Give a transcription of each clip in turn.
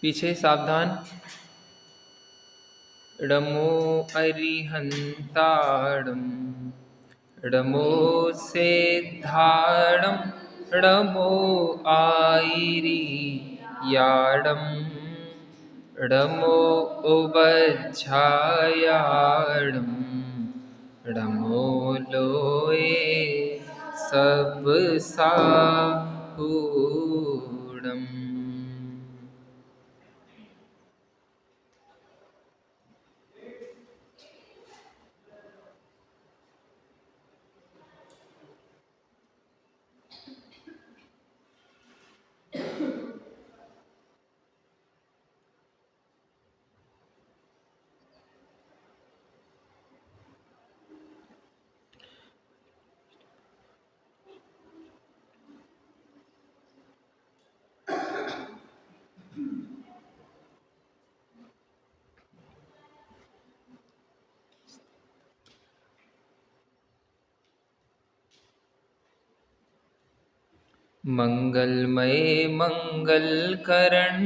पीछे सावधान। ड़मो अरिहंताणं ड़मो सेद्धाणं ड़मो आयिरीयाणं ड़मो उवज्झायाणं ड़मो लोये सब साहूणम्। मंगलमय मंगलकरण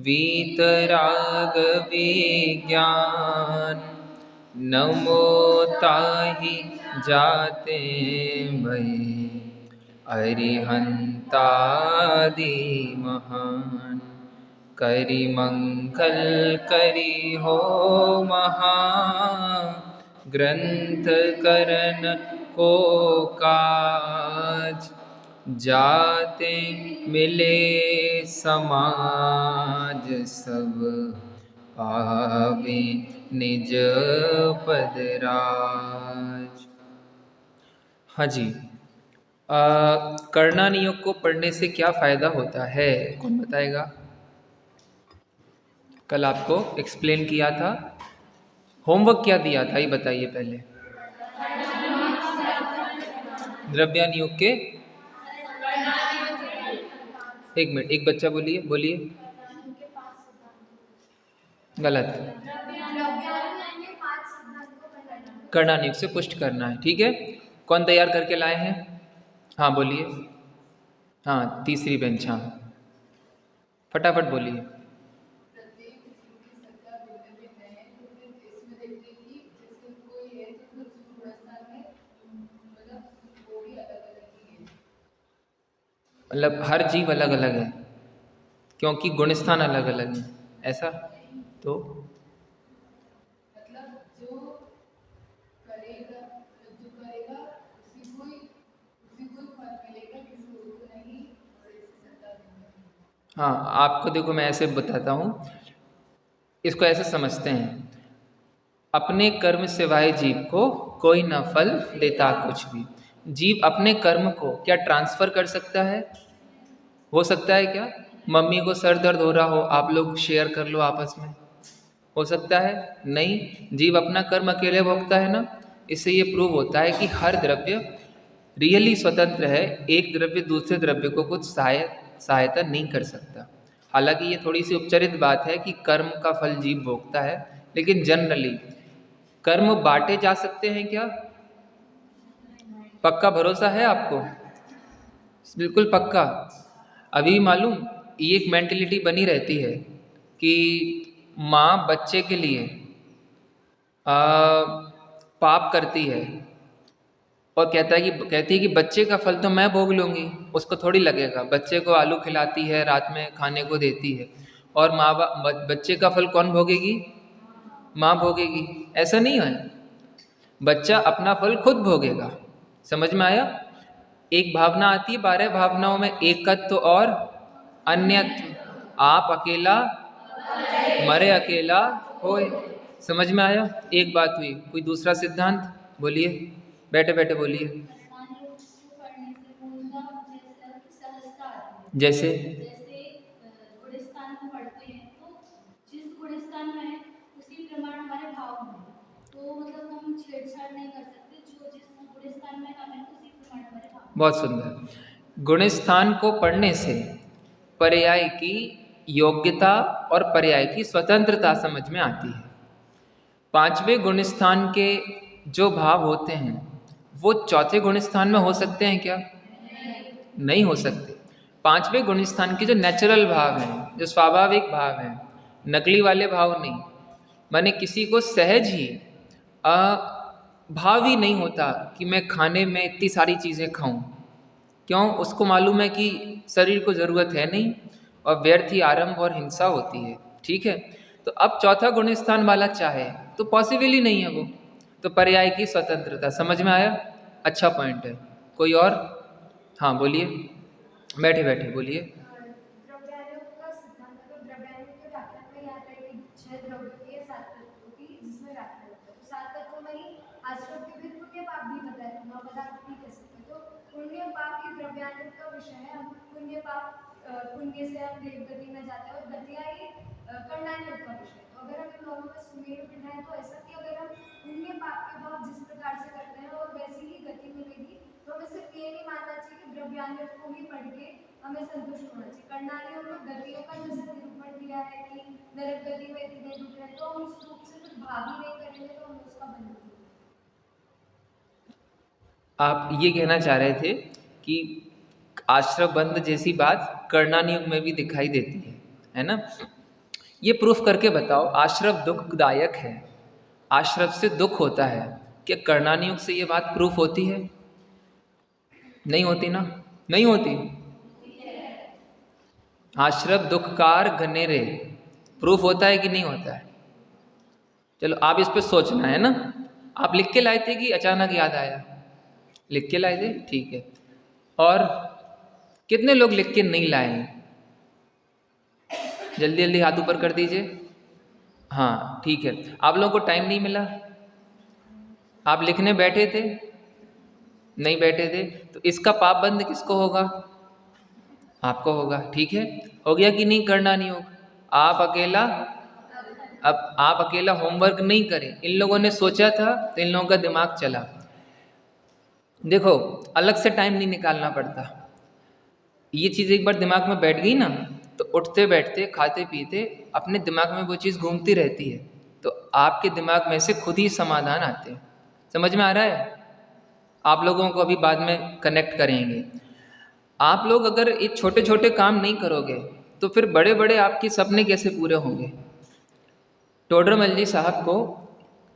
वीतराग विज्ञान नमो ताहि जाते भय अरिहंतादि महान करि मंगल करि हो महा ग्रंथ करन को काज जाते मिले समाज सब पावे निज पद राज। हाँ जी, कर्णन योग को पढ़ने से क्या फायदा होता है, कौन बताएगा? कल आपको एक्सप्लेन किया था, होमवर्क क्या दिया था ये बताइए पहले। द्रव्यान योग के एक मिनट, एक बच्चा बोलिए बोलिए। गलत। कर्णन योग से पुष्ट करना है, ठीक है। कौन तैयार करके लाए हैं? हाँ बोलिए। हाँ तीसरी बेंच, हाँ फटाफट बोलिए। मतलब हर जीव अलग अलग है क्योंकि गुणस्थान अलग अलग है, ऐसा तो हाँ आपको देखो मैं ऐसे बताता हूँ, इसको ऐसे समझते हैं, अपने कर्म सिवाय जीव को कोई न फल देता कुछ भी। जीव अपने कर्म को क्या ट्रांसफर कर सकता है? हो सकता है क्या? मम्मी को सर दर्द हो रहा हो, आप लोग शेयर कर लो आपस में, हो सकता है? नहीं, जीव अपना कर्म अकेले भोगता है ना। इससे ये प्रूव होता है कि हर द्रव्य रियली स्वतंत्र है, एक द्रव्य दूसरे द्रव्य को कुछ सहायता नहीं कर सकता। हालांकि ये थोड़ी सी उपचरित बात है कि कर्म का फल जीव भोगता है, लेकिन जनरली कर्म बांटे जा सकते हैं क्या? पक्का भरोसा है आपको? बिल्कुल पक्का। अभी मालूम ये एक मेंटेलिटी बनी रहती है कि माँ बच्चे के लिए पाप करती है और कहती है कि बच्चे का फल तो मैं भोग लूँगी, उसको थोड़ी लगेगा। बच्चे को आलू खिलाती है, रात में खाने को देती है, और माँ बाप बच्चे का फल कौन भोगेगी? माँ भोगेगी। ऐसा नहीं है, बच्चा अपना फल खुद भोगेगा। समझ में आया? एक भावना आती है 12 भावनाओं में, एकत्व और अन्यत्व। आप अकेला मरे अकेला होए। समझ में आया? एक बात हुई। कोई दूसरा सिद्धांत बोलिए, बैठे बैठे बोलिए। जैसे बहुत सुंदर। गुणस्थान को पढ़ने से पर्याय की योग्यता और पर्याय की स्वतंत्रता समझ में आती है। पांचवें गुणस्थान के जो भाव होते हैं वो चौथे गुणस्थान में हो सकते हैं क्या? नहीं हो सकते। पांचवें गुण स्थान के जो नेचुरल भाव हैं, जो स्वाभाविक भाव हैं, नकली वाले भाव नहीं। माने किसी को सहज ही भाव ही नहीं होता कि मैं खाने में इतनी सारी चीज़ें खाऊं। क्यों? उसको मालूम है कि शरीर को ज़रूरत है नहीं और व्यर्थ ही आरंभ और हिंसा होती है। ठीक है, तो अब चौथा गुण स्थान वाला चाहे तो पॉसिबल ही नहीं है वो। तो पर्याय की स्वतंत्रता, समझ में आया? अच्छा पॉइंट है। कोई और? हाँ बोलिए, बैठे बैठे बोलिए। द्रव्यालोक का सिद्धांत, तो द्रव्यालोक के व्याख्यान में यहाँ पे कि 6 द्रव्यों की 7 तत्वों की जिसमें व्याख्या होता है। तो 7 तत्वों में ही आश्रम के भी पुण्य पाप भी बताए, 9 पदार्थ भी कह सकते हैं। तो पुण्य पाप ही द्रव्यालोक का विषय है। हम पुण्य पाप, पुण्य से हम देव गति में जाते हैं और गतियाँ ही कर्णायोग का विषय है। तो अगर हम इन दोनों में सुमेल बिठाएं तो ऐसा कि अगर हम पुण्य पाप के भाव जिस प्रकार से करते हैं और वैसी ही गति मिलेगी, तो हमें सिर्फ ये नहीं मानना चाहिए कि द्रव्यालोक को ही पढ़ के हमें संतुष्ट होना चाहिए। कर्णालियों में गतियों का जैसे निरूपण दिया है कि नरक गति में इतने दुख है, तो हम उस रूप से कुछ भाव ही नहीं करेंगे तो हम उसका बंधन नहीं। आप ये कहना चाह रहे थे कि आश्रम बंध जैसी बात कर्णानियुग में भी दिखाई देती है ना? ये प्रूफ करके बताओ, आश्रम दुखदायक है, आश्रम से दुख होता है, क्या कर्णानियुग से ये बात प्रूफ होती है? नहीं होती ना? नहीं होती। आश्रम दुखकार घनेरे, प्रूफ होता है कि नहीं होता है? चलो आप इस पे सोचना है ना। आप लिख के लाए थे कि अचानक याद आया? लिख के लाए थे, ठीक है। और कितने लोग लिख के नहीं लाए हैं? जल्दी जल्दी हाथ ऊपर कर दीजिए। हाँ ठीक है, आप लोगों को टाइम नहीं मिला, आप लिखने बैठे थे, नहीं बैठे थे, तो इसका पाप बंद किसको होगा? आपको होगा। ठीक है, हो गया कि नहीं? करना नहीं होगा आप अकेला। अब आप अकेला होमवर्क नहीं करें, इन लोगों ने सोचा था तो इन लोगों का दिमाग चला। देखो, अलग से टाइम नहीं निकालना पड़ता। ये चीज़ एक बार दिमाग में बैठ गई ना, तो उठते बैठते खाते पीते अपने दिमाग में वो चीज़ घूमती रहती है, तो आपके दिमाग में से खुद ही समाधान आते हैं। समझ में आ रहा है? आप लोगों को अभी बाद में कनेक्ट करेंगे। आप लोग अगर ये छोटे छोटे काम नहीं करोगे तो फिर बड़े बड़े आपके सपने कैसे पूरे होंगे? टोडरमल जी साहब को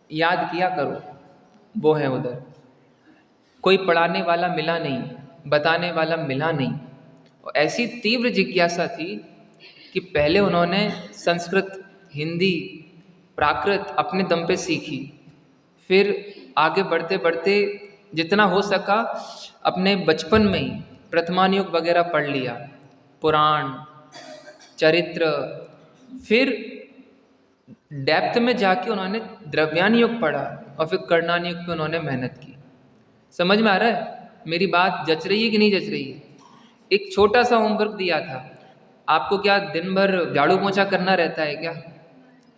याद किया करो, वो है उधर। कोई पढ़ाने वाला मिला नहीं, बताने वाला मिला नहीं, और ऐसी तीव्र जिज्ञासा थी कि पहले उन्होंने संस्कृत, हिंदी, प्राकृत अपने दम पे सीखी। फिर आगे बढ़ते बढ़ते जितना हो सका अपने बचपन में ही प्रथमानुयोग वगैरह पढ़ लिया, पुराण, चरित्र। फिर डेप्थ में जाके उन्होंने द्रव्यानुयोग पढ़ा और फिर कर्णानुयोग पे उन्होंने मेहनत की। समझ में आ रहा है? मेरी बात जच रही है कि नहीं जच रही है? एक छोटा सा होमवर्क दिया था आपको। क्या दिन भर झाड़ू पोंछा करना रहता है क्या?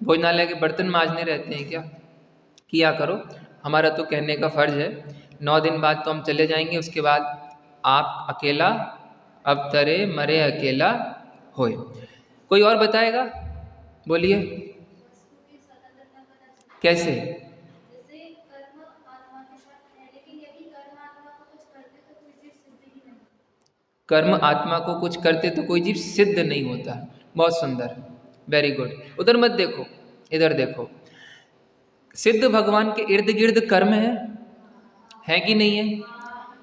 भोजनालय के बर्तन मांजने रहते हैं क्या? किया करो, हमारा तो कहने का फर्ज है। 9 दिन बाद तो हम चले जाएंगे, उसके बाद आप अकेला अब तरे मरे अकेला होए। कोई और बताएगा? बोलिए। कैसे? कर्म आत्मा को कुछ करते तो कोई जीव सिद्ध नहीं होता। बहुत सुंदर, वेरी गुड। उधर मत देखो, इधर देखो। सिद्ध भगवान के इर्द गिर्द कर्म है कि नहीं है?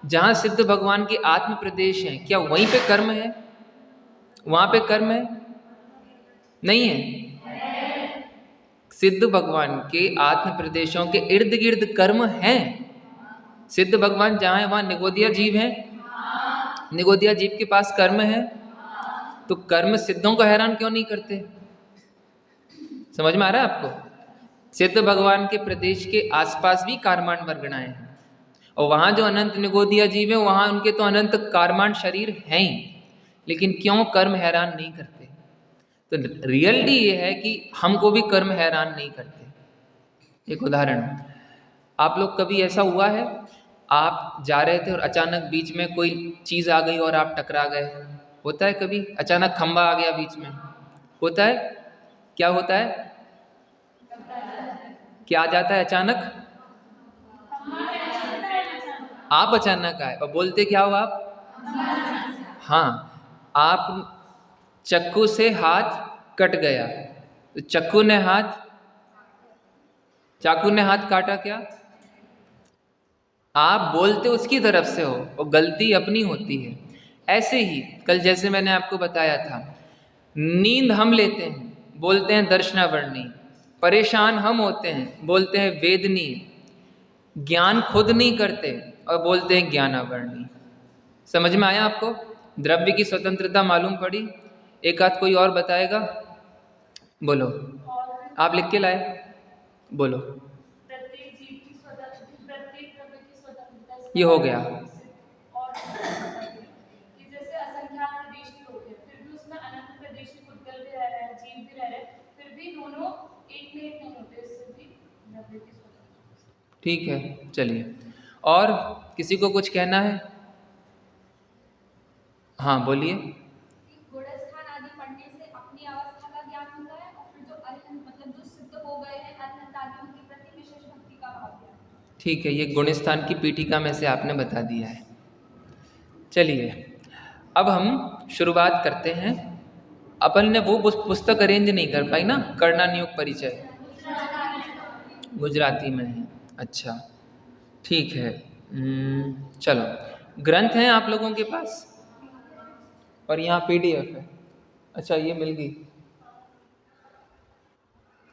जहाँ सिद्ध भगवान के आत्म प्रदेश हैं, क्या वहीं पे कर्म है? वहाँ पे कर्म है? नहीं है। सिद्ध भगवान के आत्म प्रदेशों के इर्द गिर्द कर्म हैं। सिद्ध भगवान जहाँ है वहाँ निगोदिया जीव हैं। निगोदिया जीव के पास कर्म है, तो कर्म सिद्धों को हैरान क्यों नहीं करते? समझ में आ रहा है आपको? सिद्ध भगवान के प्रदेश के आसपास भी कारमांड वर्गणाएं हैं, और वहाँ जो अनंत निगोदिया जीव है वहाँ उनके तो अनंत कारमांड शरीर हैं ही, लेकिन क्यों कर्म हैरान नहीं करते? तो रियलिटी ये है कि हमको भी कर्म हैरान नहीं करते। एक उदाहरण, आप लोग कभी ऐसा हुआ है आप जा रहे थे और अचानक बीच में कोई चीज़ आ गई और आप टकरा गए? होता है कभी? अचानक खंबा आ गया बीच में, होता है? क्या होता है? क्या आ जाता है अचानक? आप अचानक आए और बोलते क्या हो आप? हाँ, आप चक्कू से हाथ कट गया, तो चाकू ने हाथ काटा क्या? आप बोलते उसकी तरफ से हो और गलती अपनी होती है। ऐसे ही कल जैसे मैंने आपको बताया था, नींद हम लेते हैं, बोलते हैं दर्शनावर्णी। परेशान हम होते हैं, बोलते हैं वेदनीय। ज्ञान खुद नहीं करते और बोलते हैं ज्ञानावर्णी। समझ में आया आपको? द्रव्य की स्वतंत्रता मालूम पड़ी? एक आध कोई और बताएगा? बोलो, आप लिख के लाए, बोलो। प्रत्येक जीव की स्वतंत्रता, प्रत्येक द्रव्य की स्वतंत्रता। ये हो गया। और कि जैसे असंख्यात प्रदेश के होते हैं, फिर भी उसमें अनंत प्रदेश के पुद्गल भी रह रहे हैं, जीव भी रह रहे हैं, फिर भी दोनों एक में एक नहीं होते, इससे भी द्रव्य की स्वतंत्रता। ठीक है, चलिए। और किसी को कुछ कहना है? हाँ बोलिए। गुणस्थान आदि पढ़ने से अपनी अवस्था का ज्ञान होता है, और फिर जो अरिहंत मतलब जो सिद्ध हो गए हैं अरिहंत आदि, उनके प्रति विशेष भक्ति का भाव ज्ञान। ठीक है, ये गुणस्थान की पीठिका में से आपने बता दिया है। चलिए अब हम शुरुआत करते हैं। अपन ने वो पुस्तक अरेंज नहीं कर पाई ना, कर्णानियोग परिचय, गुजराती में है। अच्छा ठीक है। चलो, ग्रंथ हैं आप लोगों के पास और यहाँ PDF है। अच्छा ये मिल गई,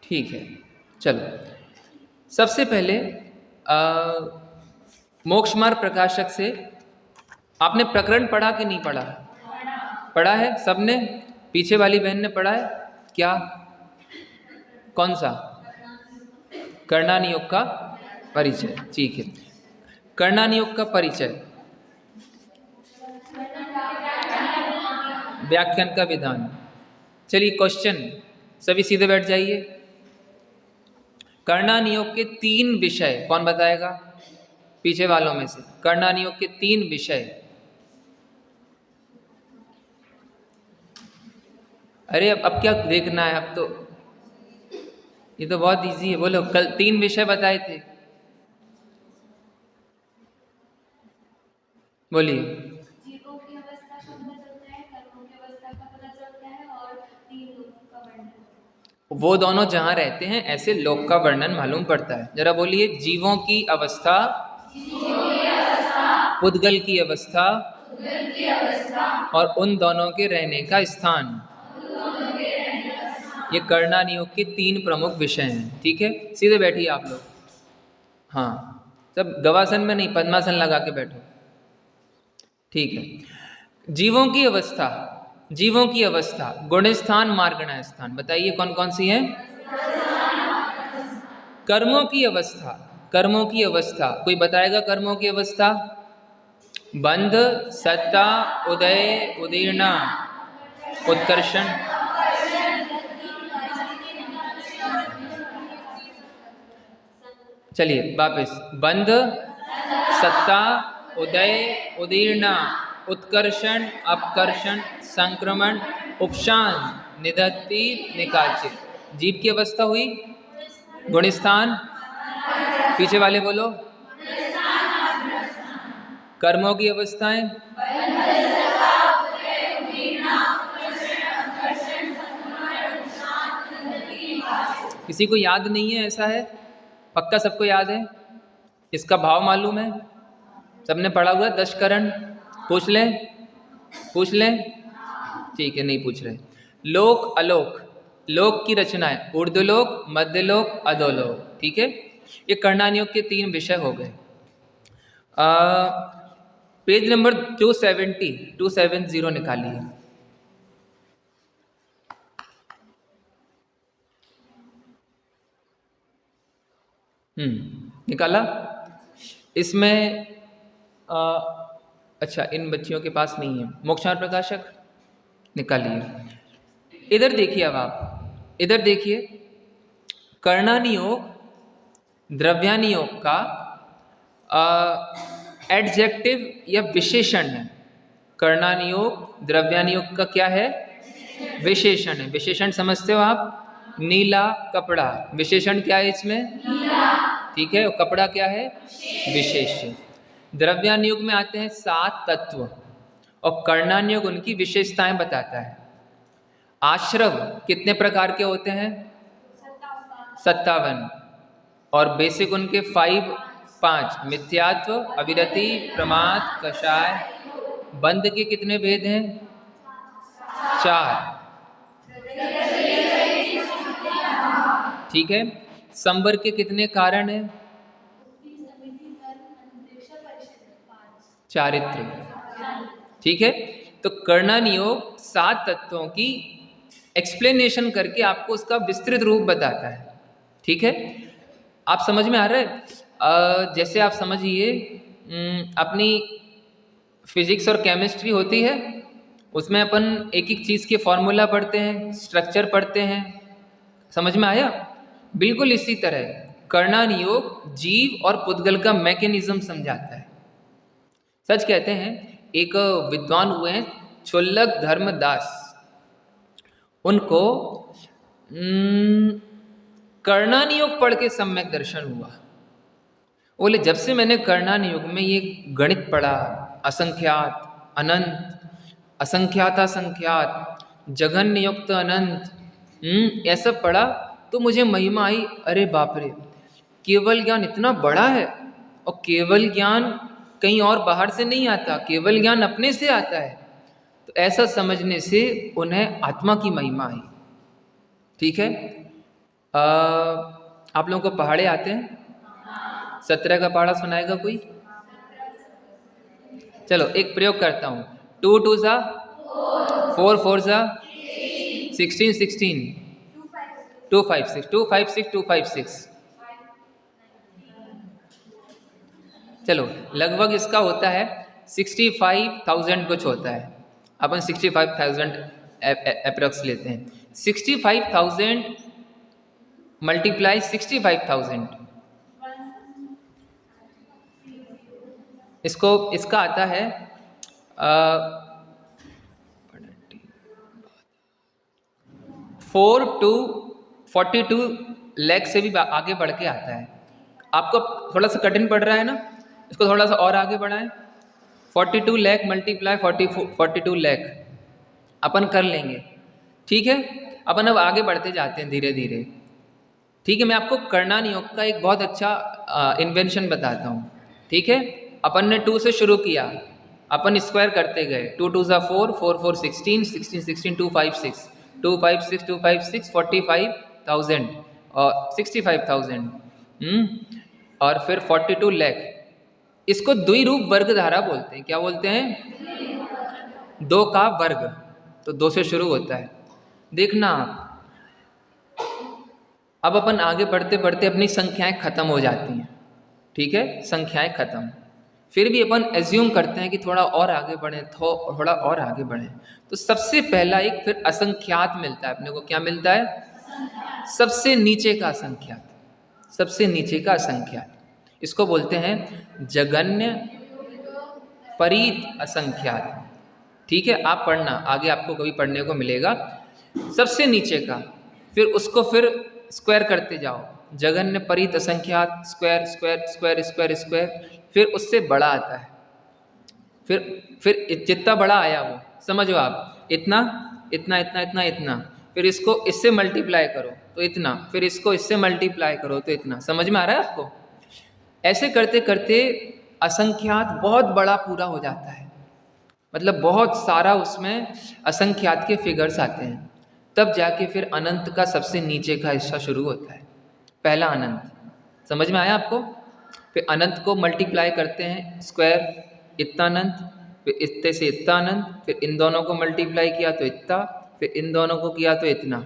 ठीक है। चलो, सबसे पहले मोक्ष मार्ग प्रकाशक से आपने प्रकरण पढ़ा कि नहीं पढ़ा? पढ़ा है सबने? पीछे वाली बहन ने पढ़ा है क्या? कौन सा? कर्णानियोग का परिचय। ठीक है, कर्णानियोग का परिचय, व्याख्यान का विधान। चलिए क्वेश्चन, सभी सीधे बैठ जाइए। कर्णानियोग के 3 विषय कौन बताएगा पीछे वालों में से? कर्णानियोग के 3 विषय। अरे अब क्या देखना है, अब तो ये तो बहुत इजी है। बोलो, कल 3 विषय बताए थे, बोलिए। जीवों की अवस्था का पता चलता है, कर्मों की अवस्था का पता चलता है, और 3 लोगों का वर्णन। वो दोनों जहां रहते हैं ऐसे लोक का वर्णन मालूम पड़ता है। जरा बोलिए, जीवों की अवस्था, पुद्गल की अवस्था और उन दोनों के रहने का स्थान, ये कर्णानियोग के 3 प्रमुख विषय हैं। ठीक है, सीधे बैठिए आप लोग। हाँ, सब गवासन में नहीं, पद्मासन लगा के बैठो। ठीक है, जीवों की अवस्था, जीवों की अवस्था, गुणस्थान मार्गण स्थान, बताइए कौन कौन सी है? कर्मों की अवस्था, कर्मों की अवस्था कोई बताएगा? कर्मों की अवस्था, बंध, सत्ता, उदय, उदीर्णा, उत्कर्षण। चलिए वापस, बंध, सत्ता, उदय, उदीर्णा, उत्कर्षण, अपकर्षण, संक्रमण, उपशान, निधत्ति, निकाचित। जीव की अवस्था हुई गुणस्थान, पीछे वाले बोलो। कर्मों की अवस्थाएं, किसी को याद नहीं है? ऐसा है पक्का सबको याद है? इसका भाव मालूम है? सबने पढ़ा हुआ है? 10 करण पूछ लें, पूछ लें? ठीक है, नहीं पूछ रहे। लोक अलोक, लोक की रचनाएं, ऊर्ध्वलोक, मध्यलोक, अधोलोक। ठीक है, ये कर्णानियोग के 3 विषय हो गए। पेज नंबर 270 निकालिए। निकाला? इसमें अच्छा, इन बच्चियों के पास नहीं है। मोक्षमार्ग प्रकाशक निकालिए। इधर देखिए, अब आप इधर देखिए, कर्णानियोग द्रव्यानियोग का एडजेक्टिव या विशेषण है। कर्णानियोग द्रव्यानियोग का क्या है? विशेषण है। विशेषण समझते हो आप? नीला कपड़ा, विशेषण क्या है इसमें? ठीक है, और कपड़ा क्या है? विशेष्य। द्रव्यानुयोग में आते हैं 7 तत्व, और कर्णान योग उनकी विशेषताएं बताता है। आश्रव कितने प्रकार के होते हैं? 57। और बेसिक उनके 5 मिथ्यात्व, अविरति, प्रमाद, कषाय। बंध के कितने भेद हैं? 4। ठीक है। संवर के कितने कारण हैं? चारित्र। ठीक है। तो कर्णन योग 7 तत्वों की एक्सप्लेनेशन करके आपको उसका विस्तृत रूप बताता है। ठीक है, आप समझ में आ रहा है? जैसे आप समझिए अपनी फिजिक्स और केमिस्ट्री होती है, उसमें अपन एक एक चीज़ के फॉर्मूला पढ़ते हैं, स्ट्रक्चर पढ़ते हैं। समझ में आया? बिल्कुल इसी तरह कर्णन योग जीव और पुद्गल का मैकेनिज्म समझाता है। सच कहते हैं, एक विद्वान हुए हैं क्षुल्लक धर्मदास, उनको कर्णन योग पढ़ के सम्यक दर्शन हुआ। बोले जब से मैंने कर्णन योग में ये गणित पढ़ा, असंख्यात अनंत, असंख्यात असंख्यात, जघन्य युक्त अनंत, ऐसा पढ़ा तो मुझे महिमा आई। अरे बाप रे, केवल ज्ञान इतना बड़ा है, और केवल ज्ञान कहीं और बाहर से नहीं आता, केवल ज्ञान अपने से आता है। तो ऐसा समझने से उन्हें आत्मा की महिमा आई। ठीक है। आप लोगों को पहाड़े आते हैं? 17 का पहाड़ा सुनाएगा कोई? चलो एक प्रयोग करता हूँ। 2 2 सा 4 4 सा 16 16 2 5 6 2 5 6 2 5 6। चलो लगभग इसका होता है 65,000 कुछ होता है। अपन 65,000 अप्रोक्स लेते हैं। 65,000 मल्टीप्लाई 65,000, इसका आता है 4 to 42 लाख से भी आगे बढ़ के आता है। आपको थोड़ा सा कठिन पड़ रहा है ना, इसको थोड़ा सा और आगे बढ़ाएं। 42 लाख मल्टीप्लाई 42 लाख अपन कर लेंगे। ठीक है, अपन अब आगे बढ़ते जाते हैं धीरे धीरे। ठीक है, मैं आपको कर्णन योग का एक बहुत अच्छा इन्वेंशन बताता हूँ। ठीक है, अपन ने 2 से शुरू किया, अपन स्क्वायर करते गए। 2 2 सा 4 4 4 16 16 16 2 5 6 2 5 6 2 5 6 45,000 और 65,000 और फिर 42 लाख। इसको द्विरूप वर्ग धारा बोलते हैं। क्या बोलते हैं? 2 का वर्ग। तो 2 से शुरू होता है। देखना आप, अब अपन आगे बढ़ते बढ़ते अपनी संख्याएं खत्म हो जाती हैं। ठीक है, संख्याएं खत्म, फिर भी अपन एज्यूम करते हैं कि थोड़ा और आगे बढ़ें, थोड़ा और आगे बढ़ें। तो सबसे पहला एक फिर असंख्यात मिलता है अपने को। क्या मिलता है? सबसे नीचे का असंख्यात, सबसे नीचे का असंख्यात। इसको बोलते हैं जघन्य परीत असंख्यात। ठीक है, आप पढ़ना, आगे आपको कभी पढ़ने को मिलेगा। सबसे नीचे का, फिर उसको फिर स्क्वायर करते जाओ। जघन्य परीत असंख्यात, square square square square square, फिर उससे बड़ा आता है। फिर जितना बड़ा आया वो समझो आप, इतना इतना इतना इतना इतना, फिर इसको इससे मल्टीप्लाई करो तो इतना, फिर इसको इससे मल्टीप्लाई करो तो इतना। समझ में आ रहा है आपको? ऐसे करते करते असंख्यात बहुत बड़ा पूरा हो जाता है, मतलब बहुत सारा उसमें असंख्यात के फिगर्स आते हैं। तब जाके फिर अनंत का सबसे नीचे का हिस्सा शुरू होता है, पहला अनंत। समझ में आया आपको? फिर अनंत को मल्टीप्लाई करते हैं, स्क्वायर इतना अनंत, फिर इतने से इतना अनंत, फिर इन दोनों को मल्टीप्लाई किया तो इतना, फिर इन दोनों को किया तो इतना।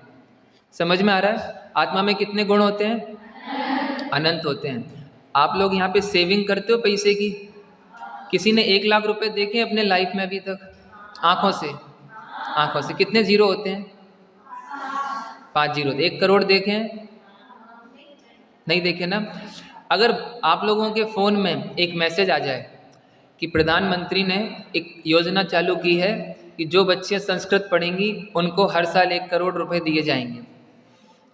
समझ में आ रहा है? आत्मा में कितने गुण होते हैं? अनंत होते हैं। आप लोग यहाँ पे सेविंग करते हो पैसे की? किसी ने 1 लाख रुपए देखे अपने लाइफ में अभी तक? आंखों से, आंखों से कितने जीरो होते हैं? 5 जीरो। 1 करोड़ देखे हैं? नहीं देखे ना। अगर आप लोगों के फ़ोन में एक मैसेज आ जाए कि प्रधानमंत्री ने एक योजना चालू की है कि जो बच्चे संस्कृत पढ़ेंगी उनको हर साल 1 करोड़ रुपए दिए जाएंगे,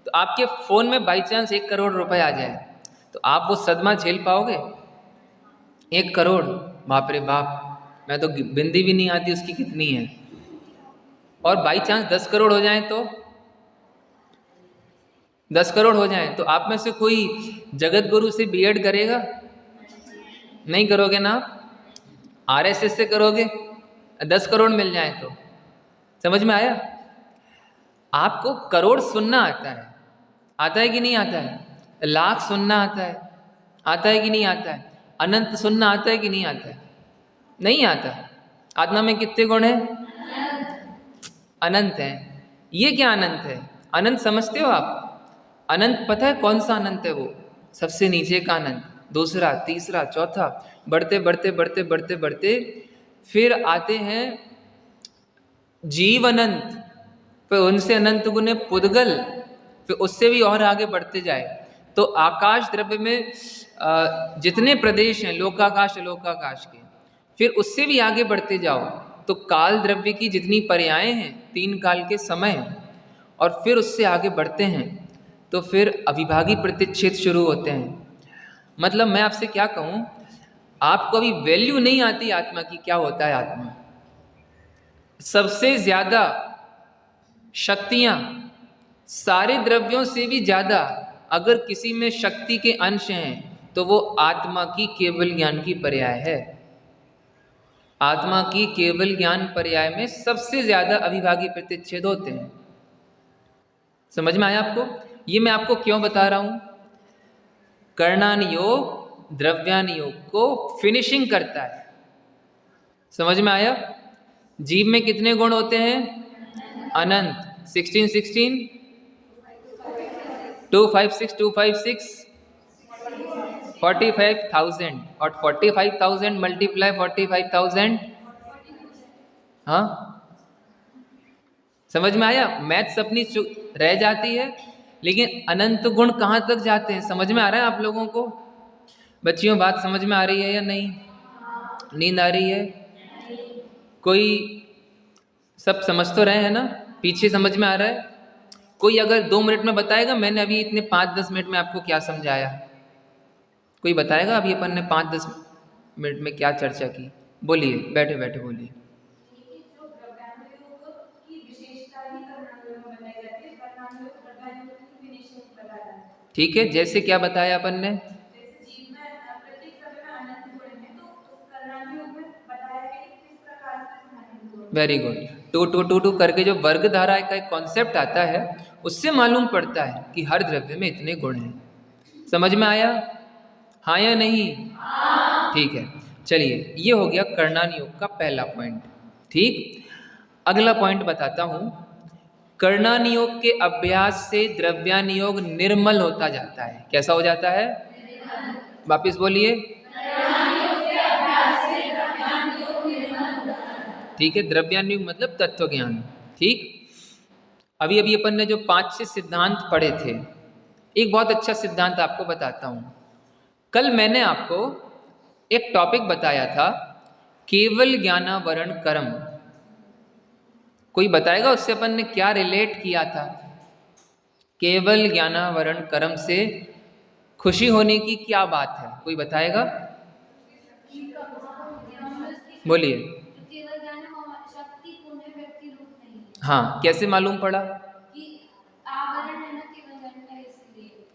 तो आपके फ़ोन में बाई चांस 1 करोड़ रुपए आ जाए तो आप वो सदमा झेल पाओगे? 1 करोड़, बाप रे बाप। मैं तो बिंदी भी नहीं आती उसकी कितनी है। और बाई चांस 10 करोड़ हो जाए तो 10 करोड़ हो जाए तो आप में से कोई जगत गुरु से बीएड करेगा? नहीं करोगे ना आप? आरएसएस से करोगे? 10 करोड़ मिल जाए तो। समझ में आया? आपको करोड़ सुनना आता है कि नहीं आता है? लाख सुनना आता है कि नहीं आता है? अनंत सुनना आता है कि नहीं आता है? नहीं आता। आत्मा में कितने गुण हैं? अनंत है। ये क्या अनंत है? अनंत समझते हो आप? अनंत पता है कौन सा अनंत है? वो सबसे नीचे का अनंत, दूसरा, तीसरा, चौथा, बढ़ते बढ़ते बढ़ते बढ़ते बढ़ते फिर आते हैं जीव अनंत, फिर उनसे अनंत गुने पुद्गल, फिर उससे भी और आगे बढ़ते जाए तो आकाश द्रव्य में जितने प्रदेश हैं लोकाकाश अलोकाकाश के, फिर उससे भी आगे बढ़ते जाओ तो काल द्रव्य की जितनी पर्यायें हैं, 3 काल के समय, और फिर उससे आगे बढ़ते हैं तो फिर अविभागी प्रतिच्छेद शुरू होते हैं। मतलब मैं आपसे क्या कहूँ, आपको अभी वैल्यू नहीं आती आत्मा की, क्या होता है आत्मा। सबसे ज्यादा शक्तियाँ सारे द्रव्यों से भी ज्यादा अगर किसी में शक्ति के अंश हैं तो वो आत्मा की केवल ज्ञान की पर्याय है। आत्मा की केवल ज्ञान पर्याय में सबसे ज्यादा अविभागी प्रतिच्छेद होते हैं। समझ में आया आपको? ये मैं आपको क्यों बता रहा हूं? कर्णान योग द्रव्यान योग को फिनिशिंग करता है। समझ में आया? जीव में कितने गुण होते हैं? अनंत। 16 16 256 256 45,000 और 45,000 मल्टीप्लाई 45,000। हाँ, समझ में आया? मैथ्स अपनी रह जाती है लेकिन अनंत गुण कहाँ तक जाते हैं? समझ में आ रहा है आप लोगों को? बच्चियों बात समझ में आ रही है या नहीं? नींद आ रही है? कोई सब समझ तो रहे हैं ना? पीछे समझ में आ रहा है? कोई अगर 2 मिनट में बताएगा मैंने अभी इतने 5-10 मिनट में आपको क्या समझाया? कोई बताएगा अभी अपन ने 5-10 मिनट में क्या चर्चा की? बोलिए, बैठे बैठे बोलिए। ठीक है, जैसे क्या बताया अपन ने? Very good. 2 2 2 2 करके जो वर्ग धारा का एक कॉन्सेप्ट आता है उससे मालूम पड़ता है कि हर द्रव्य में इतने गुण हैं। समझ में आया? हाँ या नहीं? ठीक है, चलिए ये हो गया कर्णान योग का पहला पॉइंट। ठीक, अगला पॉइंट बताता हूं। कर्णान योग के अभ्यास से द्रव्यान योग निर्मल होता जाता है। कैसा हो जाता है? वापिस बोलिए। ठीक है, द्रव्यान योग मतलब तत्व ज्ञान। ठीक, अभी अभी अपन ने जो 5-6 सिद्धांत पढ़े थे, एक बहुत अच्छा सिद्धांत आपको बताता हूं। कल मैंने आपको एक टॉपिक बताया था, केवल ज्ञानावरण कर्म। कोई बताएगा उससे अपन ने क्या रिलेट किया था? केवल ज्ञानावरण कर्म से खुशी होने की क्या बात है? कोई बताएगा? बोलिए। हाँ, कैसे मालूम पड़ा?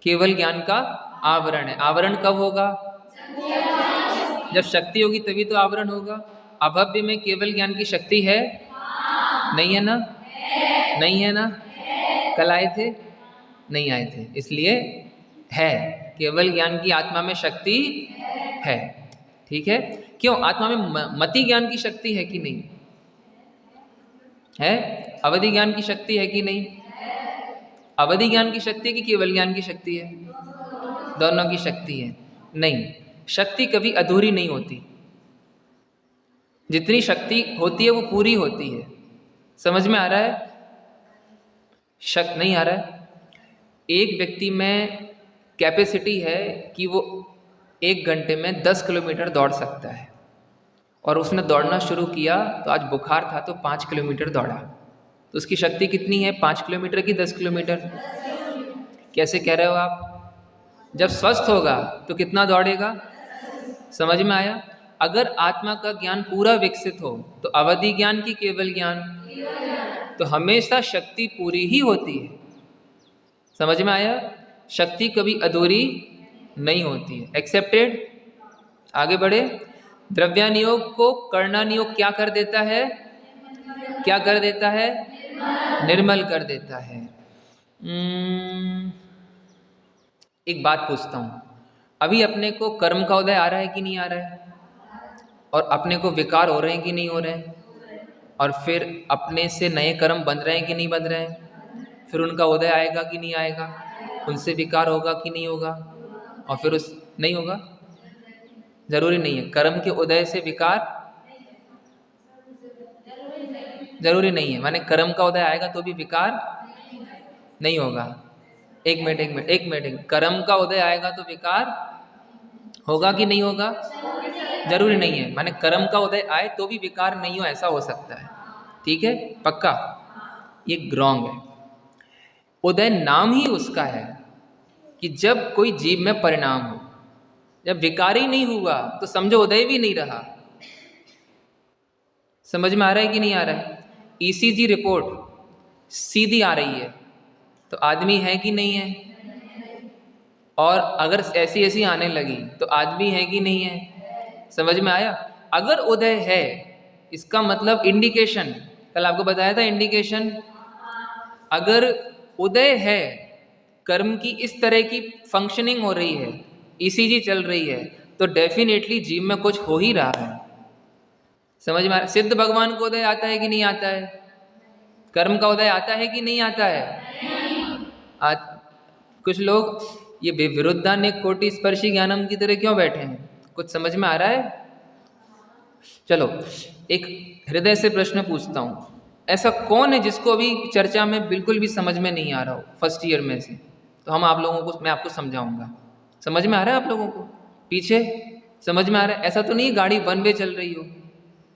केवल ज्ञान का आवरण है। आवरण कब होगा? जब शक्ति होगी तभी तो आवरण होगा। अभव्य में केवल ज्ञान की शक्ति है? नहीं है ना? नहीं है ना? कल आए थे? नहीं आए थे, इसलिए है। केवल ज्ञान की आत्मा में शक्ति है। ठीक है, क्यों? आत्मा में मति ज्ञान की शक्ति है कि नहीं है? अवधि ज्ञान की शक्ति है कि नहीं? अवधि ज्ञान की शक्ति है कि केवल ज्ञान की शक्ति है? दोनों की शक्ति है। नहीं, शक्ति कभी अधूरी नहीं होती। जितनी शक्ति होती है वो पूरी होती है। समझ में आ रहा है? शक नहीं आ रहा है? एक व्यक्ति में कैपेसिटी है कि वो 1 घंटे में 10 किलोमीटर दौड़ सकता है, और उसने दौड़ना शुरू किया तो आज बुखार था तो 5 किलोमीटर दौड़ा, तो उसकी शक्ति कितनी है? 5 किलोमीटर की 10 किलोमीटर? कैसे कह रहे हो आप? जब स्वस्थ होगा तो कितना दौड़ेगा? समझ में आया? अगर आत्मा का ज्ञान पूरा विकसित हो तो अवधि ज्ञान की केवल ज्ञान, तो हमेशा शक्ति पूरी ही होती है। समझ में आया? शक्ति कभी अधूरी नहीं होती है। एक्सेप्टेड? आगे बढ़े। द्रव्यानियोग को कर्णानियोग क्या कर देता है? क्या कर देता है? निर्मल कर देता है। एक बात पूछता हूँ, अभी अपने को कर्म का उदय आ रहा है कि नहीं आ रहा है? और अपने को विकार हो रहे हैं कि नहीं हो रहे हैं? और फिर अपने से नए कर्म बन रहे हैं कि नहीं बन रहे हैं? फिर उनका उदय आएगा कि नहीं आएगा? उनसे विकार होगा कि नहीं होगा? और फिर उस नहीं होगा? जरूरी नहीं है। कर्म के उदय से विकार जरूरी नहीं है, माने कर्म का उदय आएगा तो भी विकार नहीं होगा। एक मिनट, कर्म का उदय आएगा तो विकार होगा कि नहीं होगा? जरूरी नहीं है, माने कर्म का उदय आए तो भी विकार नहीं हो, ऐसा हो सकता है। ठीक है, पक्का? ये रॉन्ग है। उदय नाम ही उसका है कि जब कोई जीव में परिणाम हो। जब विकार ही नहीं हुआ तो समझो उदय भी नहीं रहा। समझ में आ रहा है कि नहीं आ रहा है? ईसीजी रिपोर्ट सीधी आ रही है तो आदमी है कि नहीं है? और अगर ऐसी ऐसी आने लगी तो आदमी है कि नहीं है? समझ में आया? अगर उदय है इसका मतलब इंडिकेशन, कल आपको बताया था इंडिकेशन। अगर उदय है, कर्म की इस तरह की फंक्शनिंग हो रही है, ईसीजी चल रही है, तो डेफिनेटली जीव में कुछ हो ही रहा है। समझ में आ रहा? सिद्ध भगवान को उदय आता है कि नहीं आता है? कर्म का उदय आता है कि नहीं आता है? कुछ लोग ये विरुद्धान्य कोटि स्पर्शी ज्ञानम की तरह क्यों बैठे हैं? कुछ समझ में आ रहा है? चलो एक हृदय से प्रश्न पूछता हूँ, ऐसा कौन है जिसको अभी चर्चा में बिल्कुल भी समझ में नहीं आ रहा हो फर्स्ट ईयर में से? तो हम आप लोगों को, मैं आपको समझाऊंगा। समझ में आ रहा है आप लोगों को? पीछे समझ में आ रहा है? ऐसा तो नहीं गाड़ी वन वे चल रही हो,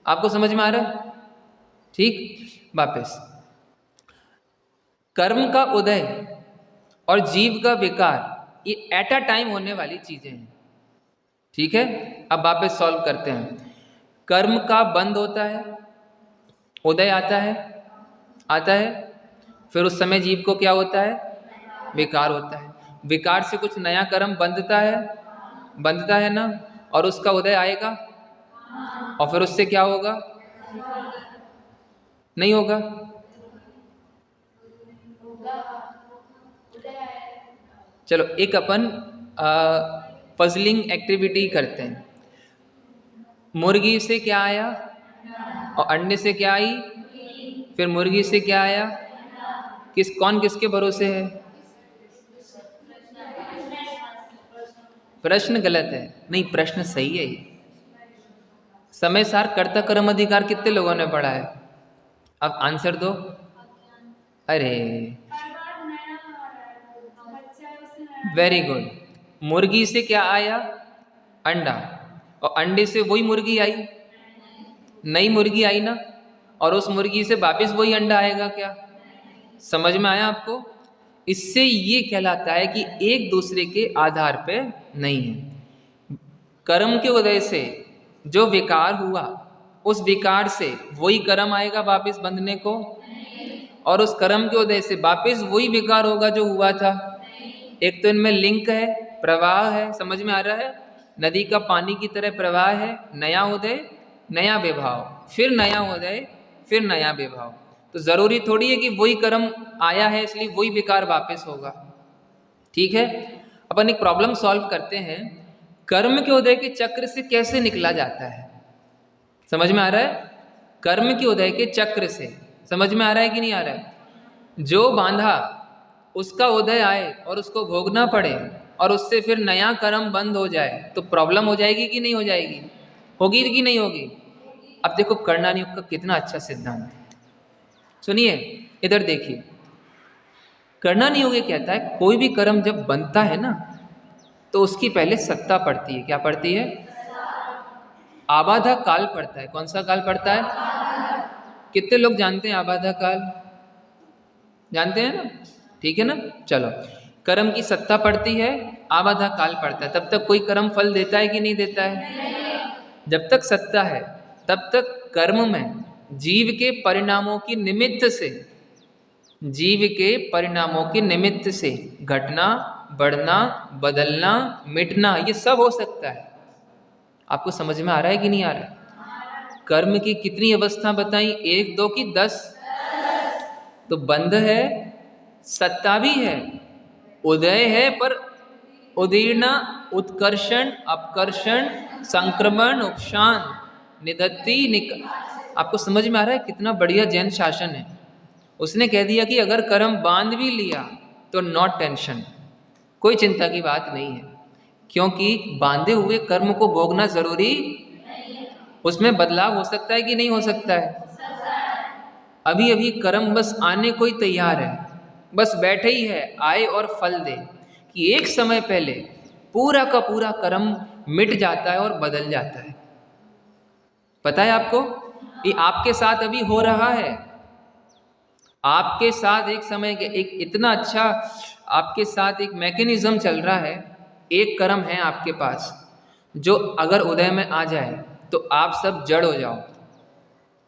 आपको समझ में आ रहा है? ठीक, वापस। कर्म का उदय और जीव का विकार ये एट अ टाइम होने वाली चीजें हैं। ठीक है, अब वापस सॉल्व करते हैं। कर्म का बंद होता है, उदय आता है, फिर उस समय जीव को क्या होता है? विकार होता है। विकार से कुछ नया कर्म बंधता है ना, और उसका उदय आएगा, और फिर उससे क्या होगा? नहीं होगा? चलो एक अपन पजलिंग एक्टिविटी करते हैं। मुर्गी से क्या आया और अंडे से क्या आई? फिर मुर्गी से क्या आया? कौन किसके भरोसे है? प्रश्न गलत है। नहीं, प्रश्न सही है। ये समय सार कर्ता कर्म अधिकार कितने लोगों ने पढ़ा है? अब आंसर दो। अरे वेरी गुड। मुर्गी से क्या आया? अंडा, और अंडे से वही मुर्गी आई, नई मुर्गी आई ना, और उस मुर्गी से वापस वही अंडा आएगा क्या? समझ में आया आपको? इससे ये कहलाता है कि एक दूसरे के आधार पे नहीं है। कर्म के उदय से जो विकार हुआ, उस विकार से वही कर्म आएगा वापस बंधने को, और उस कर्म के उदय से वापस वही विकार होगा जो हुआ था। एक तो इनमें लिंक है, प्रवाह है। समझ में आ रहा है? नदी का पानी की तरह प्रवाह है, नया उदय नया विभाव, फिर नया उदय फिर नया विभाव। तो जरूरी थोड़ी है कि वही कर्म आया है इसलिए वही विकार वापस होगा। ठीक है, अपन एक प्रॉब्लम सॉल्व करते हैं। कर्म के उदय के चक्र से कैसे निकला जाता है? समझ में आ रहा है? कर्म के उदय के चक्र से समझ में आ रहा है कि नहीं आ रहा है? जो बांधा उसका उदय आए और उसको भोगना पड़े, और उससे फिर नया कर्म बंद हो जाए, तो प्रॉब्लम हो जाएगी कि नहीं हो जाएगी? होगी कि नहीं होगी? अब देखो कर्णानियोग का कितना अच्छा सिद्धांत है। सुनिए, इधर देखिए। कर्णानियोग ये कहता है कोई भी कर्म जब बनता है ना, तो उसकी पहले सत्ता पड़ती है। क्या पड़ती है? आबाधा काल पड़ता है। कौन सा काल पड़ता है? कितने लोग जानते हैं आबाधा काल? जानते हैं ना? ठीक है ना? चलो, कर्म की सत्ता पड़ती है, आबाधा काल पड़ता है। तब तक कोई कर्म फल देता है कि नहीं देता है? जब तक सत्ता है तब तक कर्म में जीव के परिणामों की निमित्त से, जीव के परिणामों के निमित्त से घटना, बढ़ना, बदलना, मिटना, ये सब हो सकता है। आपको समझ में आ रहा है कि नहीं आ रहा है? कर्म की कितनी अवस्था बताई? 1 2 की 10। तो बंध है, सत्ता भी है, उदय है, पर उदीर्णा, उत्कर्षण, अपकर्षण, संक्रमण, उपशान, निदत्ति, आपको समझ में आ रहा है कितना बढ़िया जैन शासन है? उसने कह दिया कि अगर कर्म बांध भी लिया तो नॉट टेंशन, कोई चिंता की बात नहीं है, क्योंकि बांधे हुए कर्म को भोगना जरूरी, उसमें बदलाव हो सकता है कि नहीं हो सकता है? अभी अभी कर्म बस आने को ही तैयार है, बस बैठे ही है आए और फल दे, कि एक समय पहले पूरा का पूरा कर्म मिट जाता है और बदल जाता है। पता है आपको? ये आपके साथ अभी हो रहा है। आपके साथ एक समय के एक इतना अच्छा आपके साथ एक मैकेनिज्म चल रहा है। एक कर्म है आपके पास जो अगर उदय में आ जाए तो आप सब जड़ हो जाओ,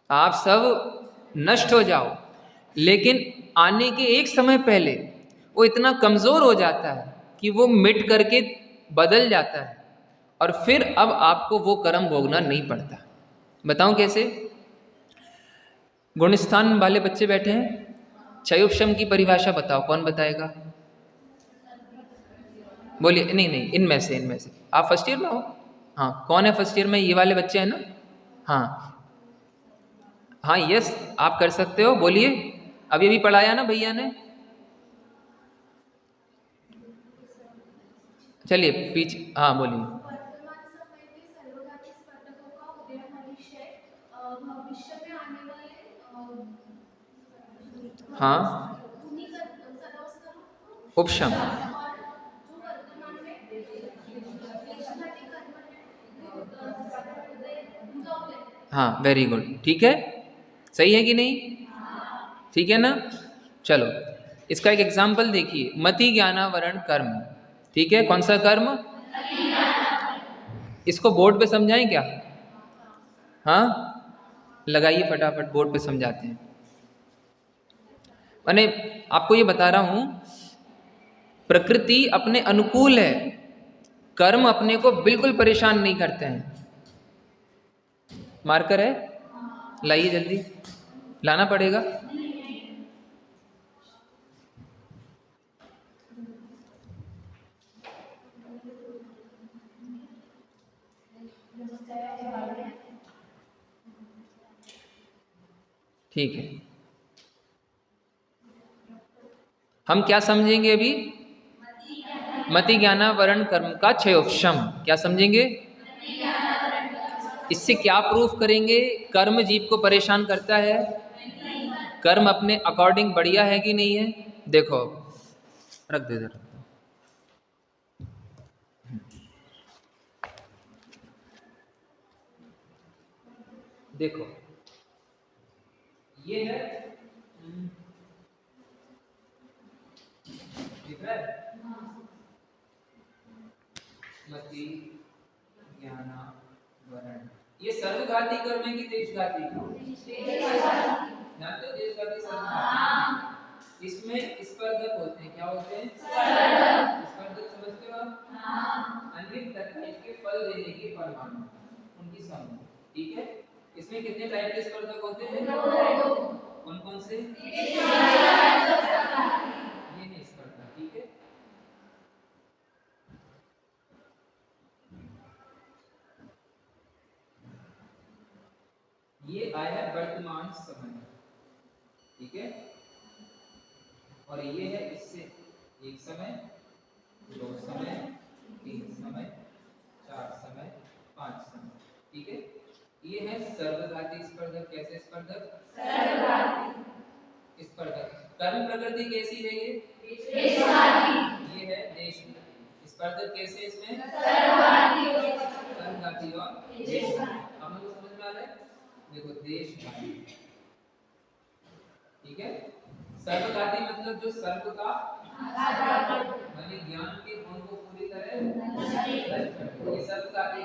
आप सब नष्ट हो जाओ, लेकिन आने के एक समय पहले वो इतना कमज़ोर हो जाता है कि वो मिट करके बदल जाता है, और फिर अब आपको वो कर्म भोगना नहीं पड़ता। बताऊं कैसे? गुणस्थान वाले बच्चे बैठे हैं, क्षयोपशम की परिभाषा बताओ, कौन बताएगा? बोलिए। नहीं नहीं, इनमें से आप फर्स्ट ईयर में हो? हाँ, कौन है फर्स्ट ईयर में? ये वाले बच्चे हैं ना? हाँ हाँ, यस, आप कर सकते हो, बोलिए। अभी अभी पढ़ाया ना भैया ने। चलिए पीछे, हाँ बोलिए। वर्तमान समय में सर्वघाती स्पर्धकों का उदय भविष्य भविष्य में आने वाले हाँ, उन्हीं का सदोष उपशम। और जो वर्तमान में देशघाती कर्म है उनका उदय। हाँ, वेरी गुड, ठीक है, सही है कि नहीं? ठीक है ना? चलो, इसका एक एग्जाम्पल देखिए, मति ज्ञानावरण कर्म। ठीक है, कौन सा कर्म? इसको बोर्ड पे समझाएं क्या? हाँ, लगाइए फटाफट, बोर्ड पे समझाते हैं। मैंने आपको ये बता रहा हूं, प्रकृति अपने अनुकूल है, कर्म अपने को बिल्कुल परेशान नहीं करते हैं। मार्कर है, लाइए जल्दी, लाना पड़ेगा। ठीक है, हम क्या समझेंगे अभी? मति ज्ञानावरण कर्म का क्षयोपशम। क्या समझेंगे? इससे क्या प्रूफ करेंगे? कर्म जीव को परेशान करता है? कर्म अपने अकॉर्डिंग बढ़िया है कि नहीं है? देखो, रख दे इधर। देखो, ये है, ठीक है, मति ज्ञानावरण। ये सर्वघाती कर्म है कि देशघाती? जानते हो देशघाती सर्वघाती? इसमें स्पर्धक होते हैं, क्या होते हैं? स्पर्धक समझते हो आप? अनेक टाइप के फल देने के परमाणु, उनकी समूह। ठीक है, इसमें कितने टाइप के स्पर्धक होते हैं? कौन कौन से? ये है स्पर्धक। ठीक है, ये आया है वर्तमान समय। ठीक है, और ये है इससे एक समय, दो समय, तीन समय, चार समय, पांच समय। ठीक है, ये है सर्वघाती स्पर्धक। कैसे स्पर्धक? सर्वघाती स्पर्धक। कर्म प्रकृति कैसी है? ये देशघाती। ये है देशघाती स्पर्धक। कैसे इसमें? सर्वघाती और देशघाती। हम लोग समझ में आ रहा है? देखो, देशघाती, ठीक है, सर्वघाती मतलब जो सर्व का माने ज्ञान के गुण को पूरी तरह नष्ट करते हैं, ये सर्वघाती।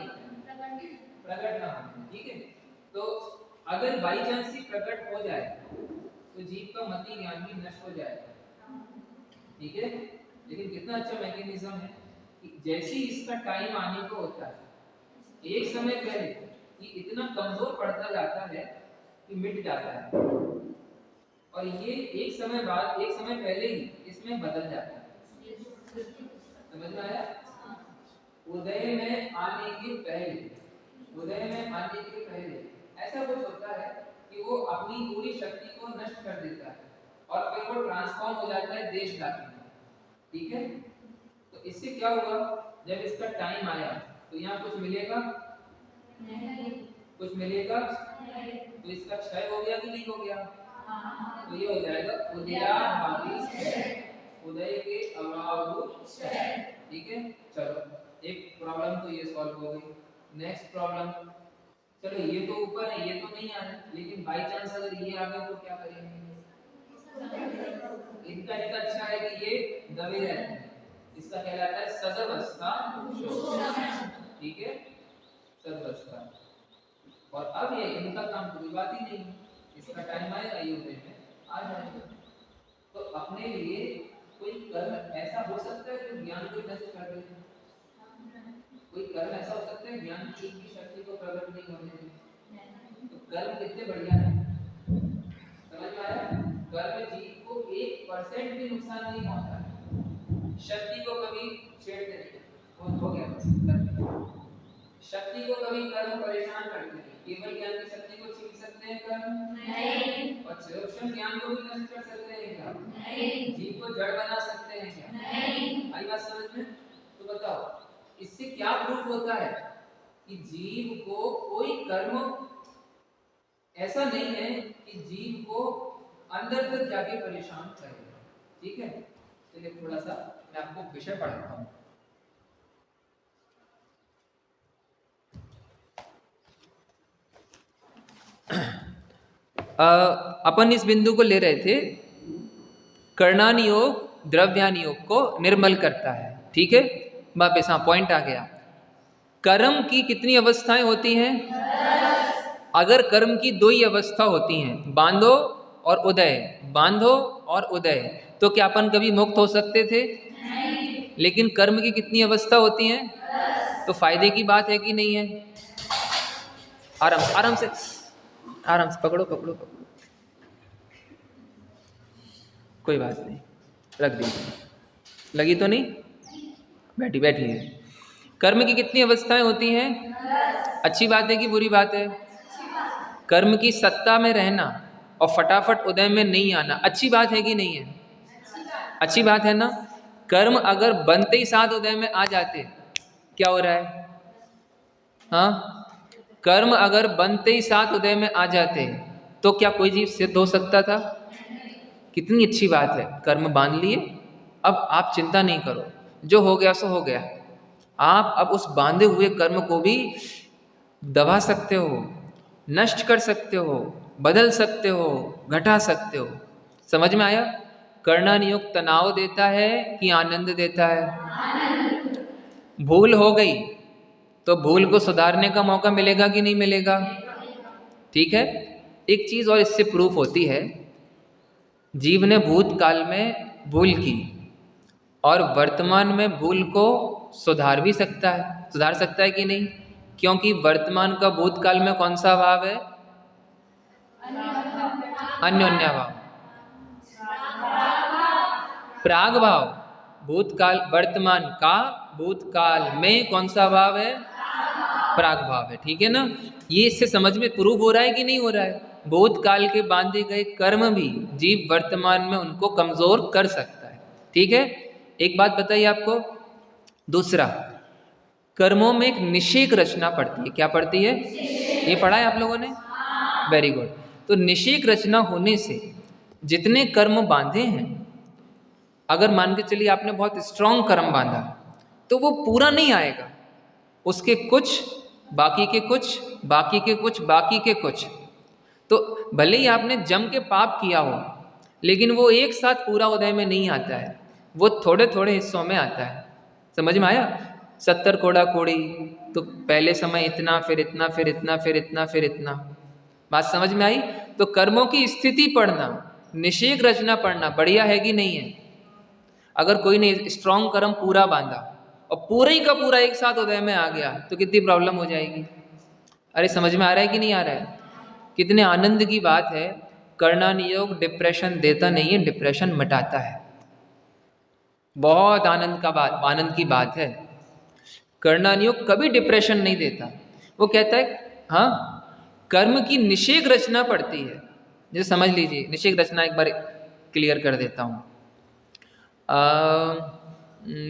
प्रकट ना होने, ठीक है। तो अगर बाई चांस ही प्रकट हो जाए तो जीव का मति ज्ञान भी नष्ट हो जाएगा, ठीक है। लेकिन कितना अच्छा मैकेनिज्म है कि जैसे ही इसका टाइम आने को होता है, एक समय पहले ये इतना कमजोर पड़ता जाता है कि मिट जाता है, और ये एक समय बाद, एक समय पहले ही इसमें बदल जाता है। समझ में आया? उदय में आने के पहले, उदय में आने के पहले ऐसा कुछ होता है कि वो अपनी पूरी शक्ति को नष्ट कर देता है और फिर वो ट्रांसफॉर्म हो जाता है देश जाति में, ठीक है। तो इससे क्या हुआ, जब इसका टाइम आया तो यहाँ कुछ मिलेगा नहीं, कुछ मिलेगा नहीं, तो इसका क्षय हो गया कि नहीं हो गया? तो ये हो जाएगा उदयाभावी क्षय, उदय के अभाव क्षय, ठीक है। चलो एक प्रॉब्लम तो ये सॉल्व हो गई। नेक्स्ट प्रॉब्लम, चलो ये तो ऊपर है, ये तो नहीं आया, लेकिन बाई चांस अगर ये आ गया तो क्या करेंगे? इनका इतना अच्छा है कि ये दबे रहते हैं, इसका कहलाता है सदवस्था, ठीक है, सदवस्था। और अब ये इनका काम कोई बात ही नहीं, इसका टाइम आएगा ये उदय में आ जाएगा। तो अपने लिए कोई कर्म ऐसा हो सकता है जो ज्ञान को नष्ट कर दे? कोई कर्म ऐसा हो सकता है ज्ञान की शक्ति को प्रकट नहीं होने दे? तो कर्म कितने बढ़िया है, समझ में आया? कर्म जीव को 1% भी नुकसान नहीं पहुंचाता, शक्ति को कभी छेड़ते नहीं, हो गया बस। शक्ति को कभी कर्म परेशान करते नहीं, केवल ज्ञान की शक्ति को छीन सकते हैं कर्म नहीं, और सूक्ष्म ज्ञान को भी नष्ट कर सकते हैं क्या? नहीं। जीव को जड़ बना सकते हैं क्या? नहीं। आई बात समझ में? तो बताओ इससे क्या प्रूफ होता है कि जीव को कोई कर्म ऐसा नहीं है कि जीव को अंदर तक जाके परेशान करेगा, ठीक है। चलिए थोड़ा सा मैं आपको विषय पढ़ाता हूँ। अपन इस बिंदु को ले रहे थे, कर्णान योग द्रव्यान योग को निर्मल करता है, ठीक है। वापस हाँ पॉइंट आ गया। कर्म की कितनी अवस्थाएं होती हैं? अगर कर्म की 2 ही अवस्था होती हैं, बांधो और उदय, बांधो और उदय, तो क्या अपन कभी मुक्त हो सकते थे? नहीं। लेकिन कर्म की कितनी अवस्था होती हैं? तो फायदे की बात है कि नहीं है? आराम आराम से, आराम से पकड़ो पकड़ो पकड़ो, कोई बात नहीं, रख दीजिए। लगी तो नहीं? बैठी बैठी है। कर्म की कितनी अवस्थाएं होती हैं? अच्छी बात है कि बुरी बात है? कर्म की सत्ता में रहना और फटाफट उदय में नहीं आना अच्छी बात है कि नहीं है? अच्छी बात है ना। कर्म अगर बनते ही साथ उदय में आ जाते, क्या हो रहा है? हाँ, कर्म अगर बनते ही साथ उदय में आ जाते तो क्या कोई जीव सिद्ध हो सकता था? कितनी अच्छी बात है, कर्म बांध लिए, अब आप चिंता नहीं करो, जो हो गया सो हो गया। आप अब उस बांधे हुए कर्म को भी दबा सकते हो, नष्ट कर सकते हो, बदल सकते हो, घटा सकते हो। समझ में आया? कर्णन योग तनाव देता है कि आनंद देता है? आनंद। भूल हो गई तो भूल को सुधारने का मौका मिलेगा कि नहीं मिलेगा? ठीक है। एक चीज और इससे प्रूफ होती है, जीव ने भूतकाल में भूल की और वर्तमान में भूल को सुधार भी सकता है, सुधार सकता है कि नहीं? क्योंकि वर्तमान का भूतकाल में कौन सा भाव है? अन्योन्या भाव, प्राग भाव। भूतकाल, वर्तमान का भूतकाल में कौन सा भाव है? प्राग भाव है, ठीक है ना। ये इससे समझ में प्रूव हो रहा है कि नहीं हो रहा है? भूतकाल के बांधे गए कर्म भी जीव वर्तमान में उनको कमजोर कर सकता है, ठीक है। एक बात बताइए आपको, दूसरा, कर्मों में एक निषेक रचना पड़ती है। क्या पड़ती है? ये पढ़ा है आप लोगों ने? Very good. तो निषेक रचना होने से जितने कर्म बांधे हैं, अगर मान के चलिए आपने बहुत स्ट्रांग कर्म बांधा तो वो पूरा नहीं आएगा, उसके कुछ बाकी के कुछ, बाकी के कुछ, बाकी के कुछ। तो भले ही आपने जम के पाप किया हो, लेकिन वो एक साथ पूरा उदय में नहीं आता है, वो थोड़े थोड़े हिस्सों में आता है। समझ में आया? 70 कोड़ा कोड़ी, तो पहले समय इतना, फिर इतना, फिर इतना, फिर इतना, फिर इतना। बात समझ में आई? तो कर्मों की स्थिति पढ़ना, निषेक रचना पढ़ना बढ़िया है कि नहीं है? अगर कोई ने स्ट्रॉन्ग कर्म पूरा बांधा और पूरा ही का पूरा एक साथ उदय में आ गया तो कितनी प्रॉब्लम हो जाएगी। अरे समझ में आ रहा है कि नहीं आ रहा है? कितने आनंद की बात है, करना नियोग डिप्रेशन देता नहीं है, डिप्रेशन मिटाता है। बहुत आनंद की बात है। करना नियोग कभी डिप्रेशन नहीं देता। वो कहता है हाँ, कर्म की निषेक रचना पड़ती है। जैसे समझ लीजिए, निषेक रचना एक बार क्लियर कर देता हूँ।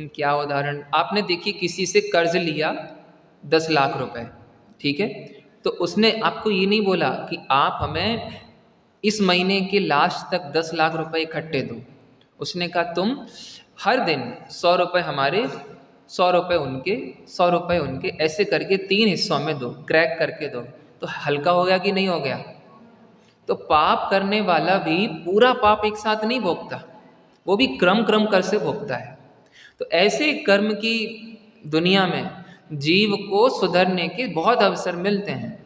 क्या उदाहरण, आपने देखिए किसी से कर्ज लिया 10 लाख रुपए, ठीक है? तो उसने आपको ये नहीं बोला कि आप हमें इस महीने के लास्ट तक 10 लाख रुपए इकट्ठे दो। उसने कहा तुम हर दिन 100 रुपये हमारे, 100 रुपये उनके, 100 रुपये उनके, ऐसे करके 3 हिस्सों में दो, क्रैक करके दो। तो हल्का हो गया कि नहीं हो गया? तो पाप करने वाला भी पूरा पाप एक साथ नहीं भोगता, वो भी क्रम क्रम कर से भोगता है। तो ऐसे कर्म की दुनिया में जीव को सुधरने के बहुत अवसर मिलते हैं।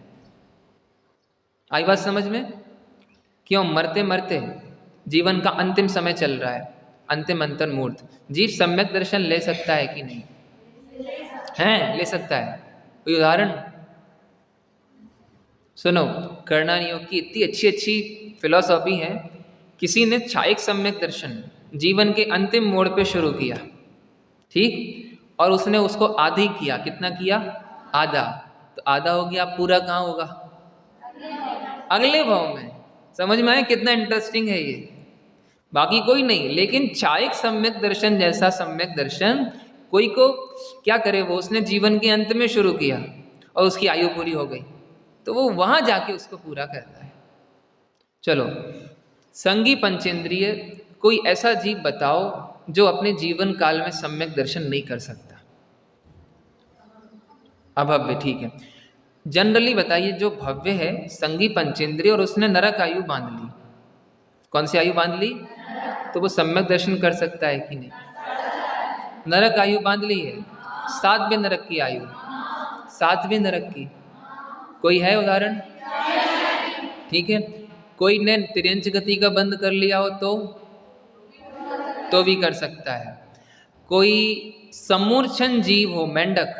आई बात समझ में? क्यों? मरते मरते जीवन का अंतिम समय चल रहा है, अंतिम अंतर मूर्त, जीव सम्यक दर्शन ले सकता है कि नहीं? है, ले सकता है। कोई उदाहरण सुनो। करना नियोग की इतनी अच्छी अच्छी फिलॉसफी है। किसी ने छायक सम्यक दर्शन जीवन के अंतिम मोड़ पे शुरू किया, ठीक? और उसने उसको आधी किया। कितना किया? आधा। तो आधा हो गया, पूरा कहाँ होगा? अगले भाव में। समझ में आया कितना इंटरेस्टिंग है ये? बाकी कोई नहीं, लेकिन छायक सम्यक दर्शन जैसा सम्यक दर्शन कोई को क्या करे, वो उसने जीवन के अंत में शुरू किया और उसकी आयु पूरी हो गई, तो वो वहां जाके उसको पूरा करता है। चलो, संगी पंचेंद्रिय कोई ऐसा जीव बताओ जो अपने जीवन काल में सम्यक दर्शन नहीं कर सकता। अभव्य, ठीक है। जनरली बताइए, जो भव्य है संगी पंचेंद्रिय और उसने नरक आयु बांध ली, कौन सी आयु बांध ली? तो वो सम्यक दर्शन कर सकता है कि नहीं? नरक आयु बांध ली है, 7वें नरक की आयु, 7वें नरक की। कोई है उदाहरण? ठीक है। कोई ने तिर्यंच गति का बंद कर लिया हो तो भी कर सकता है। कोई समूर्छन जीव हो, मेंढक,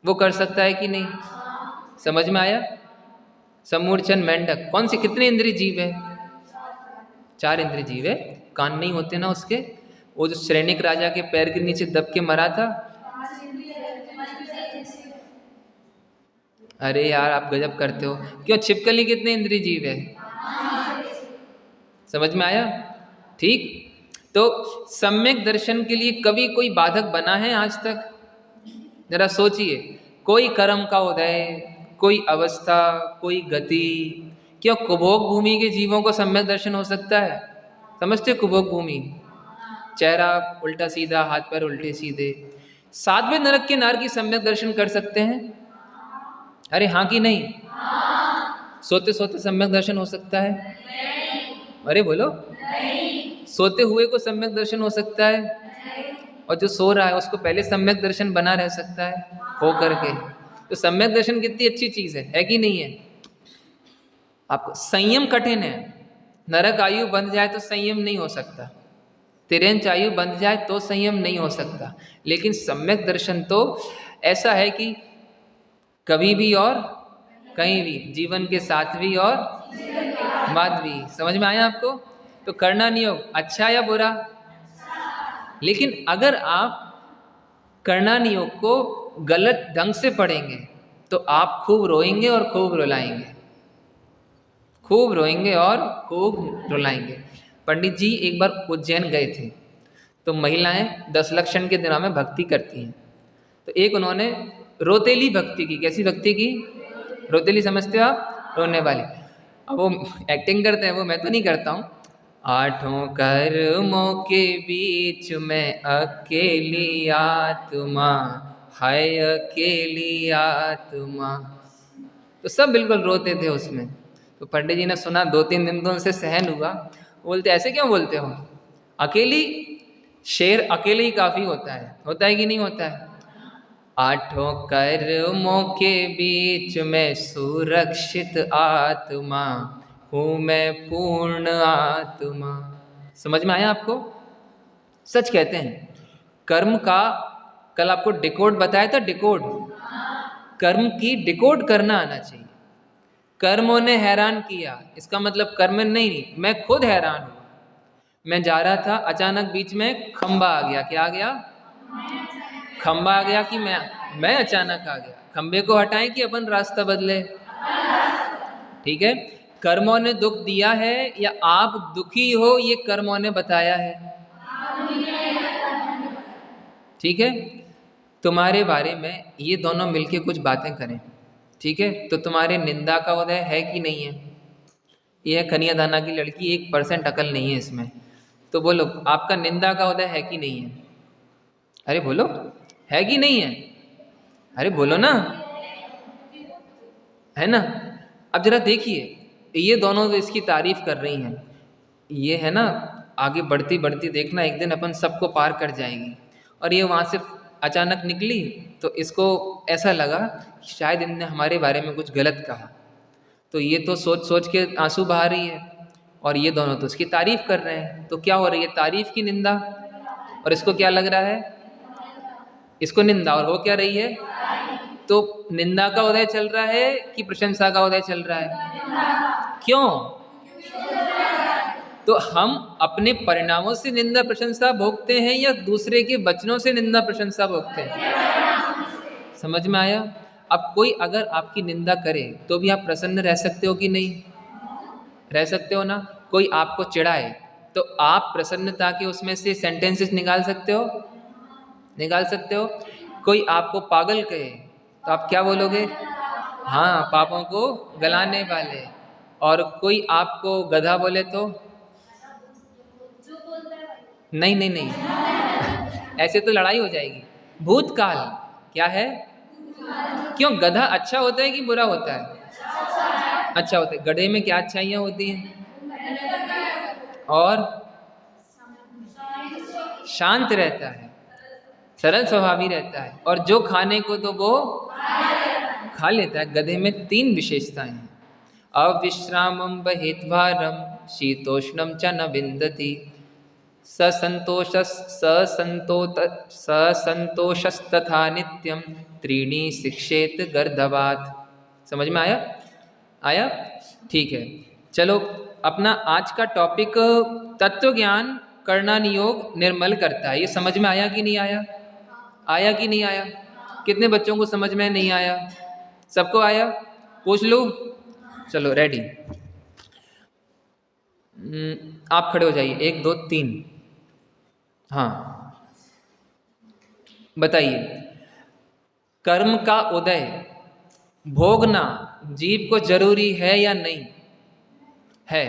वो कर सकता है कि नहीं? समझ में आया? समूर्छन मेंढक कौन सी, कितने इंद्रिय जीव है? 4 इंद्रिय जीव है। कान नहीं होते ना उसके? वो जो श्रेणिक राजा के पैर के नीचे दब के मरा था। अरे यार, आप गजब करते हो। क्यों? छिपकली कितने इंद्रिय जीव है? समझ में आया? ठीक। तो सम्यक दर्शन के लिए कभी कोई बाधक बना है आज तक? जरा सोचिए। कोई कर्म का उदय, कोई अवस्था, कोई गति। क्या कुभोग भूमि के जीवों को सम्यक दर्शन हो सकता है? समझते हो कुभोग भूमि? चेहरा उल्टा सीधा, हाथ पैर उल्टे सीधे। 7वें नरक के नार की सम्यक दर्शन कर सकते हैं? अरे हाँ कि नहीं? सोते सोते सम्यक दर्शन हो सकता है? अरे बोलो। सोते हुए को सम्यक दर्शन हो सकता है? और जो सो रहा है उसको पहले सम्यक दर्शन बना रह सकता है हो करके। तो सम्यक दर्शन कितनी अच्छी चीज है कि नहीं है? आपको संयम कठिन है। नरक आयु बंध जाए तो संयम नहीं हो सकता, तिर्यंच आयु बंध जाए तो संयम नहीं हो सकता, लेकिन सम्यक दर्शन तो ऐसा है कि कभी भी और कहीं भी, जीवन के साथ भी और बाद भी। समझ में आया आपको? तो करना नियोग अच्छा या बुरा? लेकिन अगर आप करना नियोग को गलत ढंग से पढ़ेंगे तो आप खूब रोएंगे और खूब रुलाएंगे, खूब रोएंगे और खूब रुलाएंगे। पंडित जी एक बार उज्जैन गए थे, तो महिलाएं 10 लक्षण के दिनों में भक्ति करती हैं। तो एक उन्होंने रोतेली भक्ति की। कैसी भक्ति की? रोतेली समझते हो आप? रोने वाली। अब वो एक्टिंग करते हैं, वो मैं तो नहीं करता हूँ। 8 कर्मों के बीच में अकेली आत्मा, हाय अकेली आत्मा। तो सब बिल्कुल रोते थे उसमें। तो पंडित जी ने सुना, 2-3 दिन तो उनसे सहन हुआ। बोलते ऐसे क्यों बोलते हो? अकेली, शेर अकेले ही काफ़ी होता है कि नहीं होता है? आठों कर्मों के बीच में सुरक्षित आत्मा हूँ मैं पूर्ण आत्मा। समझ में आया आपको? सच कहते हैं कर्म का, कल आपको डिकोड बताया था, डिकोड, कर्म की डिकोड करना आना चाहिए। कर्मों ने हैरान किया, इसका मतलब कर्म नहीं, मैं खुद हैरान हुआ। मैं जा रहा था, अचानक बीच में खंबा आ गया। क्या आ गया? खंबा आ गया कि मैं अचानक आ गया। खंबे को हटाएं कि अपन रास्ता बदले? ठीक है, कर्मों ने दुख दिया है या आप दुखी हो ये कर्मों ने बताया है? ठीक है, तुम्हारे बारे में ये दोनों मिलके कुछ बातें करें। ठीक है, तो तुम्हारे निंदा का उदय है कि नहीं है? ये है कन्यादाना की लड़की, 1% अकल नहीं है इसमें। तो बोलो आपका निंदा का उदय है कि नहीं है? अरे बोलो, है कि नहीं है? अरे बोलो ना, है ना? अब जरा देखिए, ये दोनों तो इसकी तारीफ कर रही हैं, ये है ना आगे बढ़ती बढ़ती देखना एक दिन अपन सबको पार कर जाएगी। और ये वहाँ से अचानक निकली तो इसको ऐसा लगा कि शायद इनने हमारे बारे में कुछ गलत कहा, तो ये तो सोच सोच के आंसू बहा रही है और ये दोनों तो उसकी तारीफ कर रहे हैं। तो क्या हो रही है? तारीफ की निंदा। और इसको क्या लग रहा है? इसको निंदा। और हो क्या रही है? तो निंदा का उदय चल रहा है कि प्रशंसा का उदय चल रहा है? क्यों? तो हम अपने परिणामों से निंदा प्रशंसा भोगते हैं या दूसरे के वचनों से निंदा प्रशंसा भोगते हैं? समझ में आया? अब कोई अगर आपकी निंदा करे तो भी आप प्रसन्न रह सकते हो कि नहीं? रह सकते हो ना? कोई आपको चिढ़ाए तो आप प्रसन्नता के उसमें से सेंटेंसेस निकाल सकते हो? निकाल सकते हो? कोई आपको पागल कहे तो आप क्या बोलोगे? हाँ, पापों को गलाने वाले। और कोई आपको गधा बोले तो? नहीं नहीं नहीं, ऐसे तो लड़ाई हो जाएगी। भूतकाल क्या है? क्यों, गधा अच्छा होता है कि बुरा होता है? अच्छा होता है। गधे में क्या अच्छाइयाँ होती हैं? और शांत रहता है, सरल स्वभावी रहता है, और जो खाने को तो वो खा लेता है। गधे में 3 विशेषताएं हैं। अविश्रामं बहित्वारं शीतोष्णं च न विन्दति ससंतोषस्तथा नित्यं त्रीणि शिक्षेत गर्दवात्। समझ में आया? आया? ठीक है, चलो अपना आज का टॉपिक तत्व ज्ञान करना नियोग निर्मल करता है। ये समझ में आया कि नहीं आया? आया कि नहीं आया? कितने बच्चों को समझ में नहीं आया? सबको आया? पूछ लूँ? चलो रेडी। आप खड़े हो जाइए, 1 2 3। हाँ बताइए, कर्म का उदय भोगना जीव को जरूरी है या नहीं है?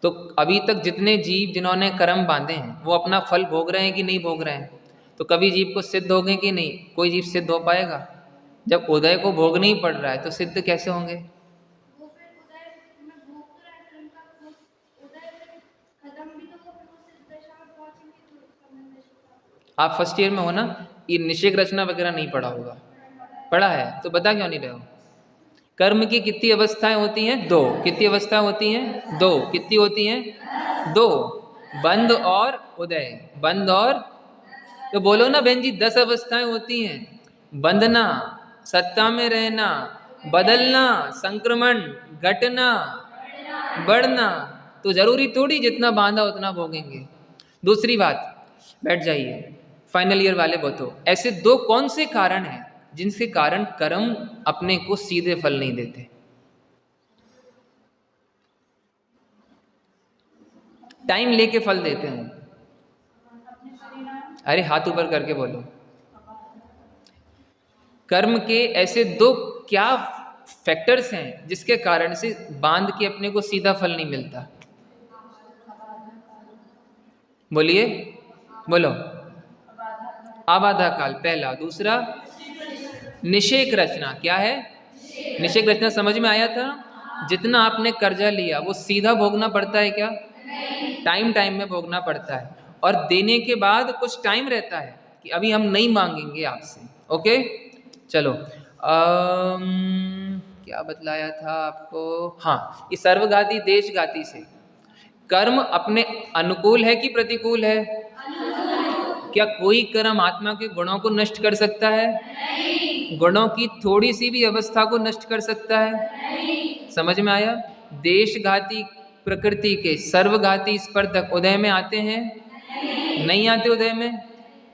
तो अभी तक जितने जीव जिन्होंने कर्म बांधे हैं वो अपना फल भोग रहे हैं कि नहीं भोग रहे हैं? तो कभी जीव को सिद्ध होंगे कि नहीं? कोई जीव सिद्ध हो पाएगा? जब उदय को भोगना ही पड़ रहा है तो सिद्ध कैसे होंगे? वो फिर उदय में भोग तो रहा है कर्म का, उदय में खत्म भी तो वो फिर उस दशा में पहुंचेंगे तो उसका दशा। आप फर्स्ट ईयर में हो ना, ये निषेक रचना वगैरह नहीं पढ़ा होगा? पढ़ा है तो बता क्यों नहीं रहे हो? कर्म की कितनी अवस्थाएं होती हैं? 2। कितनी अवस्थाएं होती हैं? 2। कितनी होती हैं? 2। बंध और उदय। बंध और, तो बोलो ना बहन जी, 10 अवस्थाएं होती हैं। बंधना, सत्ता में रहना, बदलना, संक्रमण, घटना, बढ़ना। तो जरूरी थोड़ी जितना बांधा उतना भोगेंगे। दूसरी बात, बैठ जाइए, फाइनल ईयर वाले बतो, ऐसे 2 कौन से कारण हैं जिनके कारण कर्म अपने को सीधे फल नहीं देते? टाइम लेके फल देते हैं। अरे हाथ ऊपर करके बोलो। कर्म के ऐसे 2 क्या फैक्टर्स हैं जिसके कारण से बांध के अपने को सीधा फल नहीं मिलता? बोलिए, बोलो। आबाधा काल पहला। दूसरा निषेक रचना। क्या है? निषेक रचना समझ में आया था? जितना आपने कर्जा लिया वो सीधा भोगना पड़ता है क्या? टाइम टाइम में भोगना पड़ता है, और देने के बाद कुछ टाइम रहता है कि अभी हम नहीं मांगेंगे आपसे। ओके, चलो क्या बतलाया था आपको, हाँ, ये सर्वघाती देशघाती से कर्म अपने अनुकूल है कि प्रतिकूल है? क्या कोई कर्म आत्मा के गुणों को नष्ट कर सकता है? नहीं। गुणों की थोड़ी सी भी अवस्था को नष्ट कर सकता है? नहीं। समझ में आया? देशघाती प्रकृति के सर्वघाती स्पर्धक उदय में आते हैं? नहीं आते उदय में?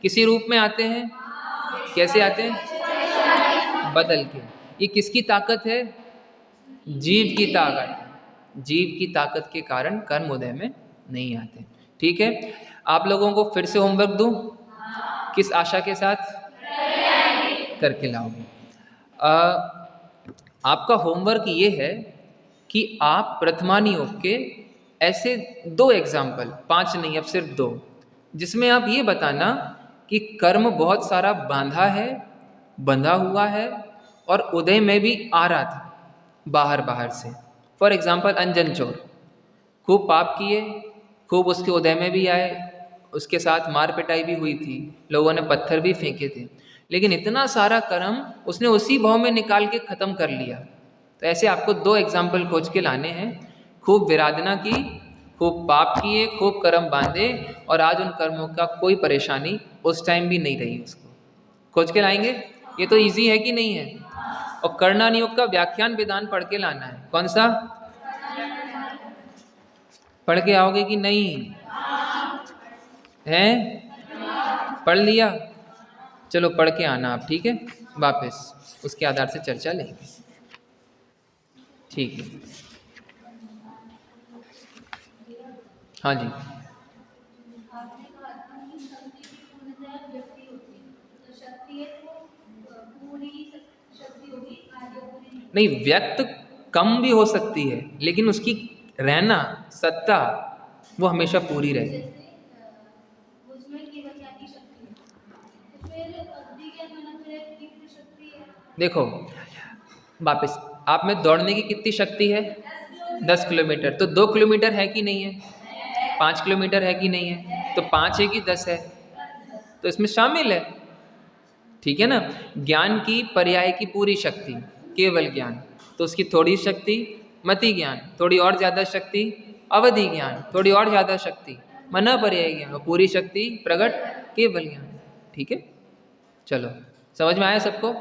किसी रूप में आते हैं? कैसे आते हैं? बदल के। ये किसकी ताकत है? जीव की ताकत। जीव की ताकत के कारण कर्म उदय में नहीं आते। ठीक है, आप लोगों को फिर से होमवर्क दूं? किस आशा के साथ? करके लाओगे। आपका होमवर्क ये है कि आप प्रथमानियोग के ऐसे 2 एग्जाम्पल, 5 नहीं अब सिर्फ 2, जिसमें आप ये बताना कि कर्म बहुत सारा बांधा है, बंधा हुआ है और उदय में भी आ रहा था बाहर से। फॉर एग्जाम्पल अंजन चोर खूब पाप किए, खूब उसके उदय में भी आए, उसके साथ मार पिटाई भी हुई थी, लोगों ने पत्थर भी फेंके थे, लेकिन इतना सारा कर्म उसने उसी भाव में निकाल के ख़त्म कर लिया। तो ऐसे आपको 2 एग्जाम्पल खोज के लाने हैं। खूब विराधना की, खूब पाप किए, खूब कर्म बांधे और आज उन कर्मों का कोई परेशानी उस टाइम भी नहीं रही उसको। खोज के लाएंगे? ये तो इजी है कि नहीं है? और कर्णानियोग का व्याख्यान विधान पढ़ के लाना है। कौन सा? पढ़ के आओगे कि नहीं? हैं? पढ़ लिया? चलो पढ़ के आना आप, ठीक है? वापस उसके आधार से चर्चा लेंगे। ठीक है, हाँ जी। नहीं, व्यक्त कम भी हो सकती है, लेकिन उसकी रहना सत्ता वो हमेशा पूरी रहे। देखो वापस, आप में दौड़ने की कितनी शक्ति है? 10 किलोमीटर। तो 2 किलोमीटर है कि नहीं है? 5 किलोमीटर है कि नहीं है? तो 5 है कि 10 है? तो इसमें शामिल है, ठीक है ना? ज्ञान की पर्याय की पूरी शक्ति केवल ज्ञान, तो उसकी थोड़ी शक्ति मति ज्ञान, थोड़ी और ज़्यादा शक्ति अवधि ज्ञान, थोड़ी और ज़्यादा शक्ति मना पर्याय ज्ञान, और पूरी शक्ति प्रगट केवल ज्ञान। ठीक है, चलो समझ में आया सबको?